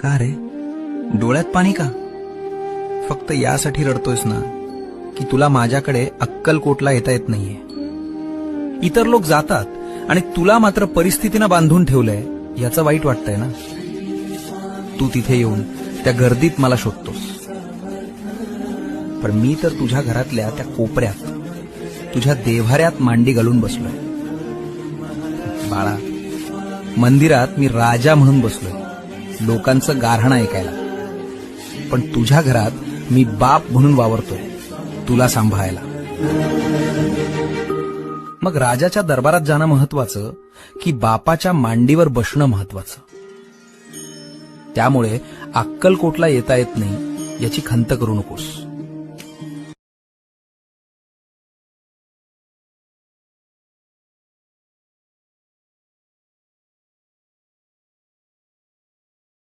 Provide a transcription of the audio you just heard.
का रे, डोळ्यात पाणी का? फक्त यासाठी रडतोयस ना की तुला माझ्याकडे अक्कलकोटला येता येत नाहीये. इतर लोक जातात आणि तुला मात्र परिस्थितीनं बांधून ठेवलंय याचं वाईट वाटतंय ना. तू तिथे येऊन त्या गर्दीत मला शोधतोस, पण मी तर तुझ्या घरातल्या त्या कोपऱ्यात तुझ्या देव्हाऱ्यात मांडी घालून बसलोय. बाळा, मंदिरात मी राजा म्हणून बसलोय लोकांचं गारहाण ऐकायला, पण तुझ्या घरात मी बाप म्हणून वावरतोय तुला सांभाळायला. मग राजाच्या दरबारात जाणं महत्वाचं की बापाच्या मांडीवर बसणं महत्वाचं? त्यामुळे अक्कलकोटला येता येत नाही याची खंत करू नकोस.